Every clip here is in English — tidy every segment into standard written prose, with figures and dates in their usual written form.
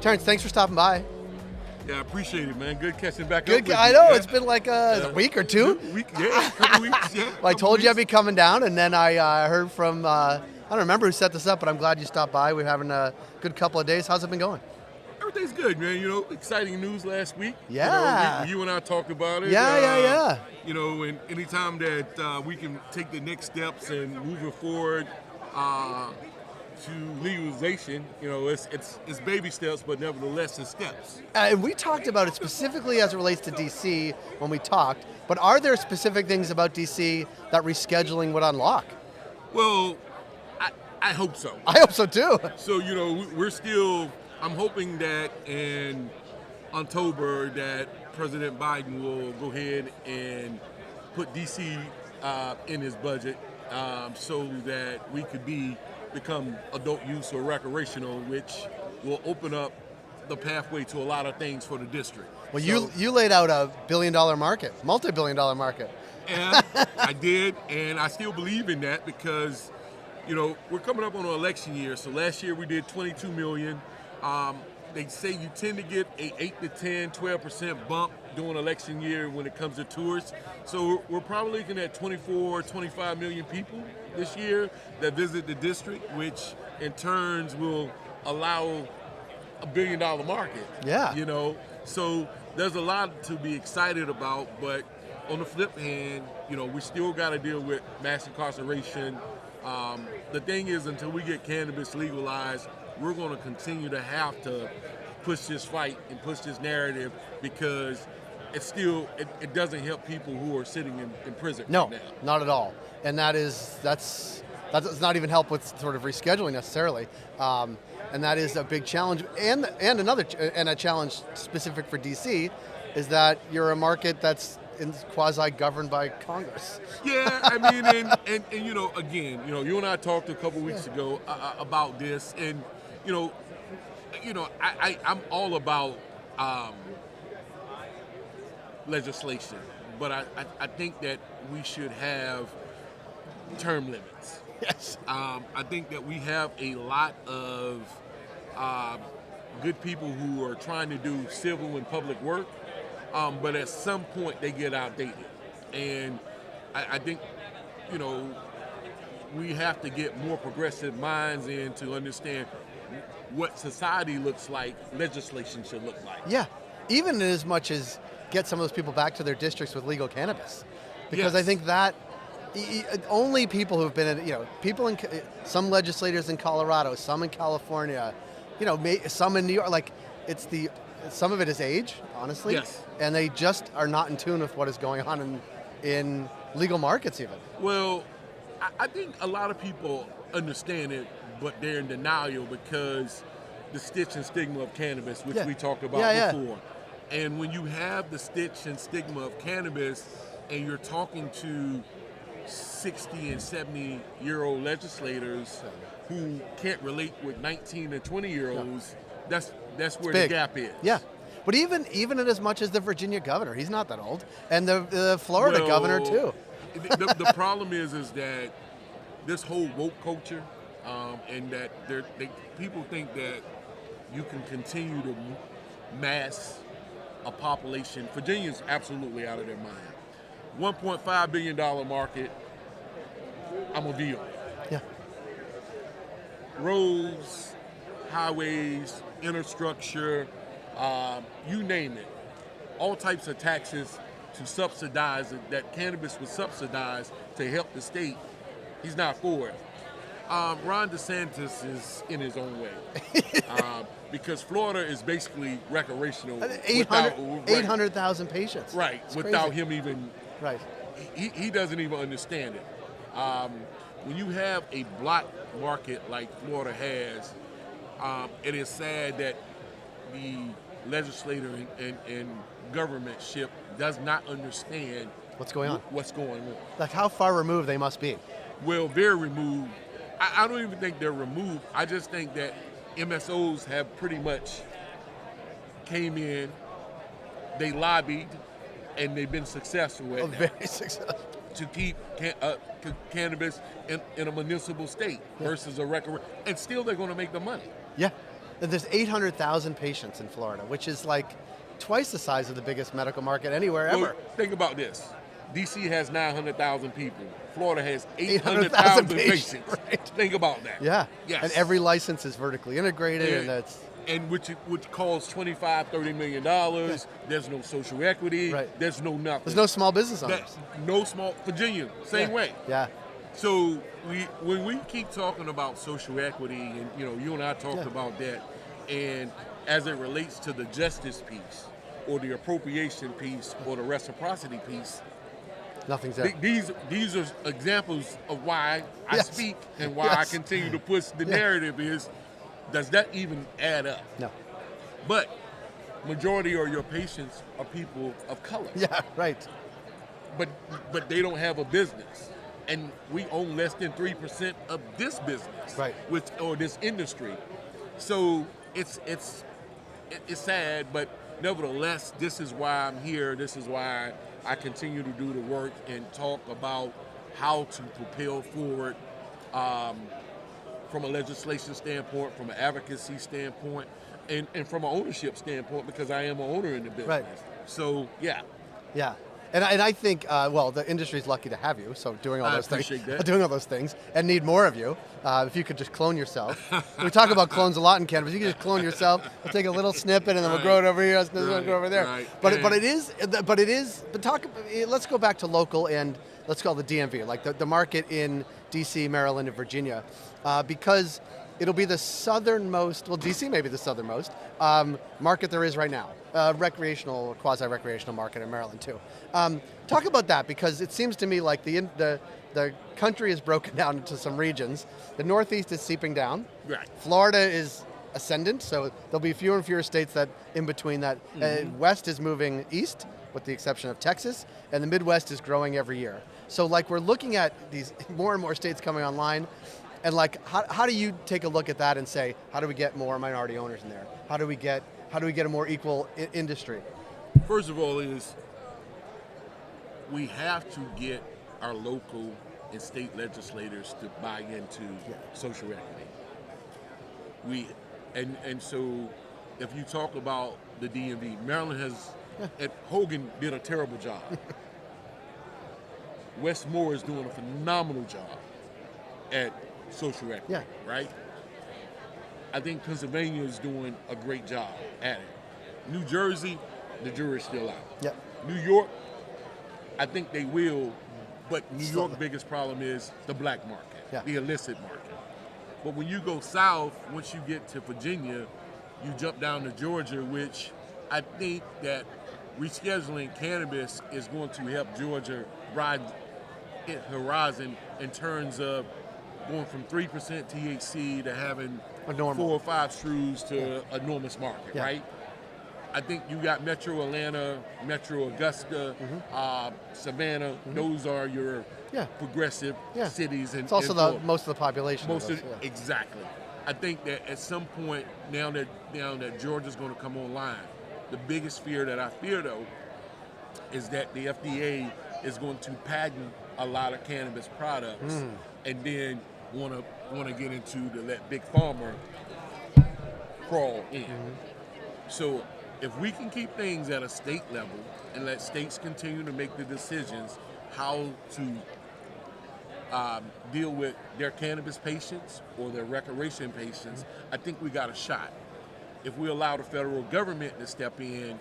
Terrence, thanks for stopping by. Yeah, I appreciate it, man. Good catching back up Good. with I you. know, Yeah. it's been like a week or two. A couple weeks, yeah. Well, I told you I'd be coming down, and then I heard from, I don't remember who set this up, but I'm glad you stopped by. We're having a good couple of days. How's it been going? Everything's good, man. You know, exciting news last week. Yeah. You and I talked about it. Yeah. You know, and anytime that we can take the next steps and moving forward to legalization, you know, it's baby steps, but nevertheless, it's steps. And we talked about it specifically as it relates to DC when we talked, but are there specific things about DC that rescheduling would unlock? Well, I hope so. I hope so too. So, you know, we're still, I'm hoping that in October that President Biden will go ahead and put DC in his budget so that we could become adult use or recreational, which will open up the pathway to a lot of things for the district. Well, you laid out a billion-dollar market, multi-billion-dollar market. And I did, and I still believe in that because, you know, we're coming up on an election year. So last year we did 22 million. They say you tend to get a 8 to 10, 12% bump during election year when it comes to tourists. So we're probably looking at 24, 25 million people this year that visit the district, which in turns will allow $1 billion market. Yeah. You know, so there's a lot to be excited about, but on the flip hand, you know, we still got to deal with mass incarceration. The thing is, until we get cannabis legalized, we're going to continue to have to push this fight and push this narrative because it doesn't help people who are sitting in prison No, right now. not at all. And that does not even help with sort of rescheduling necessarily. And that is a big challenge. And a challenge specific for DC is that you're a market that's quasi-governed by Congress. Yeah, I mean, and you know, again, you know, you and I talked a couple weeks ago about this, and you know, I'm all about legislation, but I think that we should have term limits. Yes. I think that we have a lot of good people who are trying to do civil and public work, but at some point they get outdated. And I think, you know, we have to get more progressive minds in to understand what society looks like, legislation should look like. Yeah, even as much as get some of those people back to their districts with legal cannabis. Because Yes. I think that only people who've been, people in, some legislators in Colorado, some in California, some in New York, like some of it is age, honestly. Yes. And they just are not in tune with what is going on in legal markets even. Well, I think a lot of people understand it, but they're in denial because the stitch and stigma of cannabis, which we talked about before. And when you have the stitch and stigma of cannabis and you're talking to 60 and 70-year-old legislators who can't relate with 19 and 20-year-olds, that's where the gap is. Yeah. But even in as much as the Virginia governor, he's not that old, and the Florida governor too. The problem is that this whole woke culture, and that people think that you can continue to mass a population. Virginia's absolutely out of their mind. $1.5 billion market, I'm a deal. Yeah. Roads, highways, infrastructure, you name it. All types of taxes to subsidize it, that cannabis was subsidized to help the state. He's not for it. Ron DeSantis is in his own way. Because Florida is basically recreational. 800,000 patients. Right, It's without crazy. him even, Right. he doesn't even understand it. When you have a black market like Florida has, it is sad that the legislator and governmentship does not understand What's going on? What's going on. Like how far removed they must be. Well, they're removed. I don't even think they're removed. I just think that MSOs have pretty much came in, they lobbied, and they've been successful at that. Very successful. To keep cannabis in a municipal state versus a record, and still they're going to make the money. Yeah. There's 800,000 patients in Florida, which is like twice the size of the biggest medical market anywhere ever. Well, think about this. DC has 900,000 people. Florida has 800,000 800,000 patients. Right. Think about that. Yeah. Yes. And every license is vertically integrated, and that's which costs $25-30 million. Yeah. There's no social equity. Right. There's no nothing. There's no small business owners. No small. Virginia, same way. Yeah. So when we keep talking about social equity, and you and I talked about that, and as it relates to the justice piece, or the appropriation piece, or the reciprocity piece, nothing's there. These are examples of why I speak and why I continue to push the narrative is, does that even add up? No. But majority of your patients are people of color. Yeah, right. But they don't have a business. And we own less than 3% of this business, right? Or this industry. So it's sad, but nevertheless, this is why I'm here. This is why I continue to do the work and talk about how to propel forward from a legislation standpoint, from an advocacy standpoint, and from an ownership standpoint, because I am an owner in the business. Right. So, yeah. Yeah. And I think, the industry's lucky to have you, so doing all those things, and need more of you. If you could just clone yourself. We talk about clones a lot in cannabis. You can just clone yourself. We'll take a little snippet, and then we'll grow it over here, and then we'll grow over there. Right. But let's go back to local, and let's call the DMV, like the market in DC, Maryland, and Virginia, because it'll be the southernmost, well, DC may be the southernmost market there is right now. Recreational, quasi-recreational market in Maryland too. Talk about that, because it seems to me like the country is broken down into some regions. The Northeast is seeping down. Right. Florida is ascendant, so there'll be fewer and fewer states that in between that. West is moving east, with the exception of Texas, and the Midwest is growing every year. So like we're looking at these more and more states coming online. And like, how do you take a look at that and say, how do we get more minority owners in there? How do we get a more equal industry? First of all, we have to get our local and state legislators to buy into social equity. So if you talk about the DMV, Maryland has, Hogan did a terrible job. Westmore is doing a phenomenal job at social equity, right? I think Pennsylvania is doing a great job at it. New Jersey, the jury's still out. Yep. New York, I think they will, but New York's biggest problem is the black market, the illicit market. But when you go south, once you get to Virginia, you jump down to Georgia, which I think that rescheduling cannabis is going to help Georgia ride its horizon in terms of going from 3% THC to having 4 or 5 shrews to a enormous market, right? I think you got Metro Atlanta, Metro Augusta, Savannah. Those are your progressive cities. And it's also most of the population. Exactly. I think that at some point, now that Georgia's going to come online, the biggest fear that I fear, though, is that the FDA is going to patent a lot of cannabis products and then want to get into to let big pharma crawl in. So if we can keep things at a state level and let states continue to make the decisions how to deal with their cannabis patients or their recreation patients, I think we got a shot. If we allow the federal government to step in,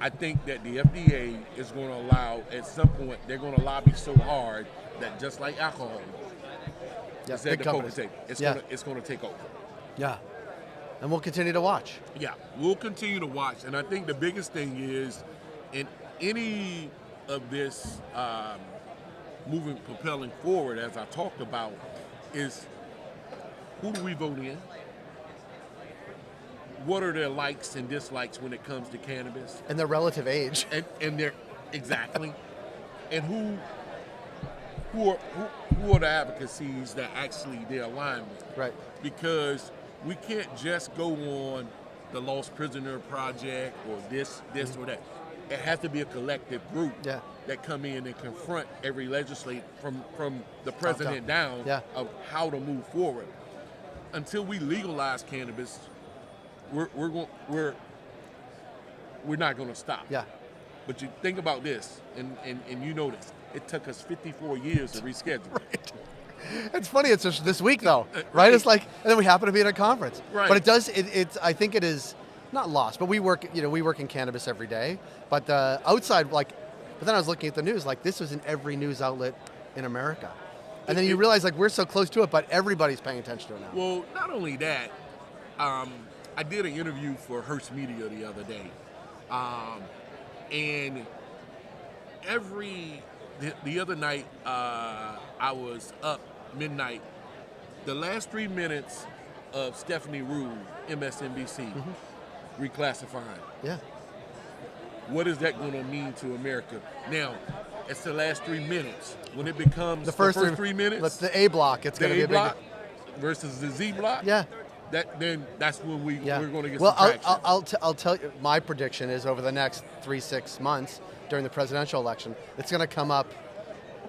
I think that the FDA is going to allow, at some point, they're going to lobby so hard that just like alcohol, it's going to take over. Yeah. And we'll continue to watch. Yeah, we'll continue to watch. And I think the biggest thing is, in any of this propelling forward, as I talked about, is who do we vote in? What are their likes and dislikes when it comes to cannabis? And their relative age. And their, exactly. And who are the advocacies that actually they align with? Right. Because we can't just go on the Lost Prisoner Project or this or that. It has to be a collective group that come in and confront every legislator from the president down of how to move forward. Until we legalize cannabis, we're not going to stop. Yeah. But you think about this, and you know this. It took us 54 years to reschedule. Right. It's funny. It's just this week though, right? It's like, and then we happen to be at a conference. Right. But it does. It's. I think it is not lost. But we work. We work in cannabis every day. But the outside, like, but then I was looking at the news. Like, this was in every news outlet in America. And then you realize, like, we're so close to it, but everybody's paying attention to it now. Well, not only that, I did an interview for Hearst Media the other day, and the other night I was up midnight. The last 3 minutes of Stephanie Rue, MSNBC, reclassifying. Yeah. What is that going to mean to America? Now, it's the last 3 minutes. When it becomes the first 3 minutes, that's the A block. It's going to be a big block versus the Z block. Yeah. That's when we're going to get some traction. I'll tell you, my prediction is over the next 3-6 months during the presidential election, it's going to come up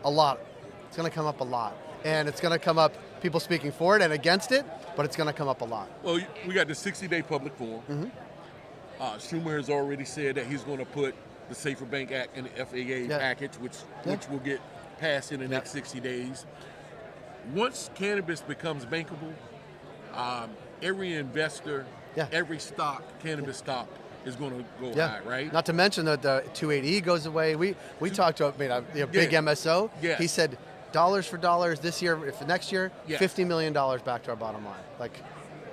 a lot. It's going to come up a lot. And it's going to come up people speaking for it and against it, but it's going to come up a lot. Well, we got the 60-day public forum. Schumer has already said that he's going to put the Safer Bank Act and the FAA package, which will get passed in the next 60 days. Once cannabis becomes bankable, every investor, every stock, cannabis stock, is going to go high, right? Not to mention that the 280E goes away. We talked to a big MSO. Yeah. He said dollars for dollars this year, if next year, $50 million back to our bottom line. Like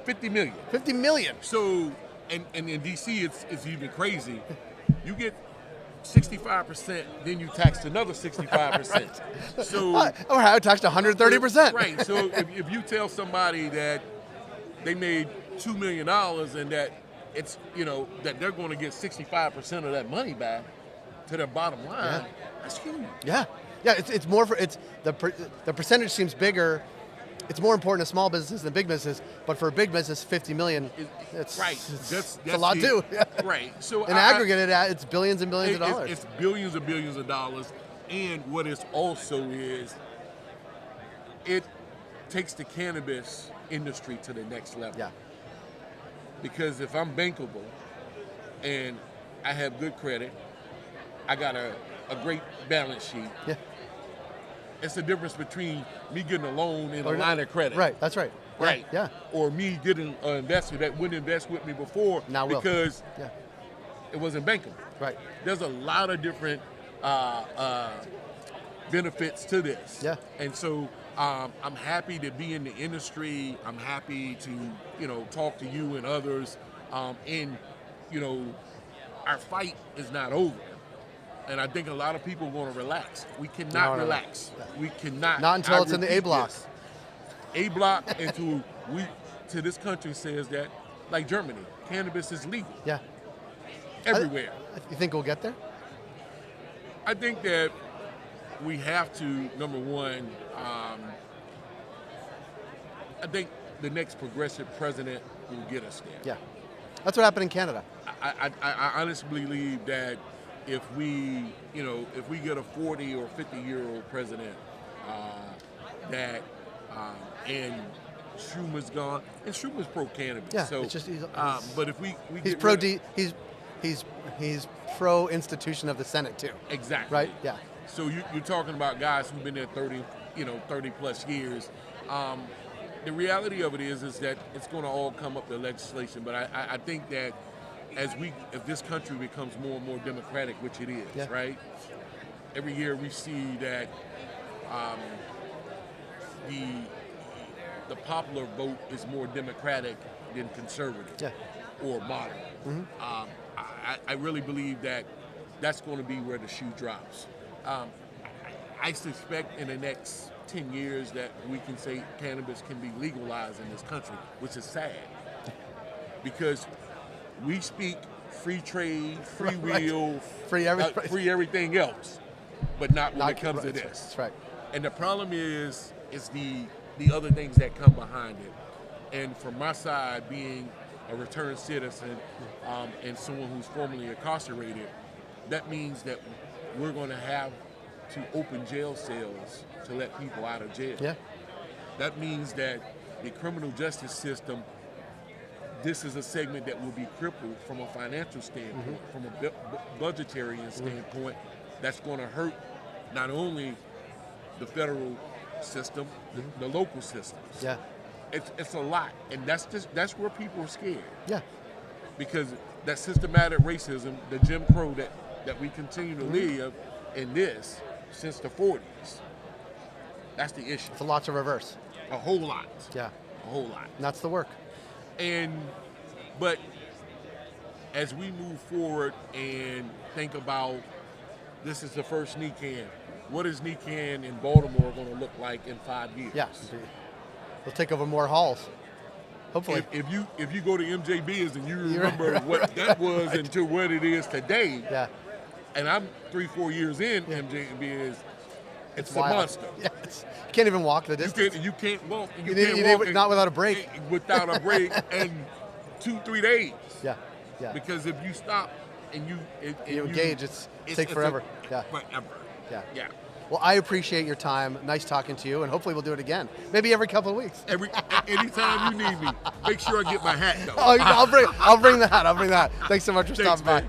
$50 million. $50 million. So, and in DC, it's even crazy. You get 65%, then you tax another 65%. Right. So, or how it taxed 130%. Right. So if you tell somebody that they made $2 million and that it's that they're going to get 65% of that money back to their bottom line, that's huge. Yeah. It's more for the percentage seems bigger. It's more important to small businesses than big businesses, but for a big business, $50 million, it's that's a lot too. Right. So in aggregate, it's billions and billions of dollars. It's billions and billions of dollars, and what it also is, it takes the cannabis industry to the next level. Yeah. Because if I'm bankable, and I have good credit, I got a great balance sheet. Yeah. It's the difference between me getting a loan and a line of credit. Right, that's right. Right. Yeah. Or me getting an investor that wouldn't invest with me before because it wasn't bankable. Right. There's a lot of different benefits to this. Yeah. And so I'm happy to be in the industry. I'm happy to, talk to you and others. And, our fight is not over. And I think a lot of people want to relax. We cannot relax. No. We cannot. Not until it's in the A block. This. A block until this country says that, like Germany, cannabis is legal. Yeah. Everywhere. You think we'll get there? I think that we have to, number one, I think the next progressive president will get us there. Yeah. That's what happened in Canada. I honestly believe that if we get a 40 or 50-year-old president, and Schumer's gone, and Schumer's pro-cannabis. Yeah, so, it's just but if we he's he's pro institution of the Senate too. Exactly. Right. Yeah. So you're talking about guys who've been there 30 plus years. The reality of it is that it's going to all come up to legislation. But I think that if this country becomes more and more democratic, which it is, right? Every year we see that the popular vote is more democratic than conservative or moderate. Mm-hmm. I really believe that that's going to be where the shoe drops. I suspect in the next 10 years that we can say cannabis can be legalized in this country, which is sad. Because we speak free trade, free will, free everything else, but not when it comes to this. That's right. And the problem is the other things that come behind it. And from my side, being a returned citizen and someone who's formerly incarcerated, that means that we're going to have to open jail cells to let people out of jail. Yeah. That means that the criminal justice system this is a segment that will be crippled from a financial standpoint, from a budgetary standpoint. That's going to hurt not only the federal system, the local systems. Yeah. It's a lot, and that's where people are scared. Yeah. Because that systematic racism, the Jim Crow that we continue to live in this since the 40s, that's the issue. It's a lot to reverse. A whole lot. Yeah. A whole lot. And that's the work. But as we move forward and think about, this is the first NECANN, what is NECANN in Baltimore going to look like in 5 years? Yeah. We'll take over more halls. Hopefully. If you go to MJB's and you remember what that was right. into what it is today, yeah. And I'm 3-4 years in MJB's, it's a wild. Monster. Yeah, you can't even walk the distance. You can't walk. You need can't walk not without a break. Without a break, and 2-3 days. Yeah, yeah. Because if you stop and you engage, it's take forever. Forever. Yeah. Yeah. Well, I appreciate your time. Nice talking to you, and hopefully we'll do it again. Maybe every couple of weeks. Anytime you need me, make sure I get my hat though. Oh, I'll bring the hat. Thanks so much for stopping by.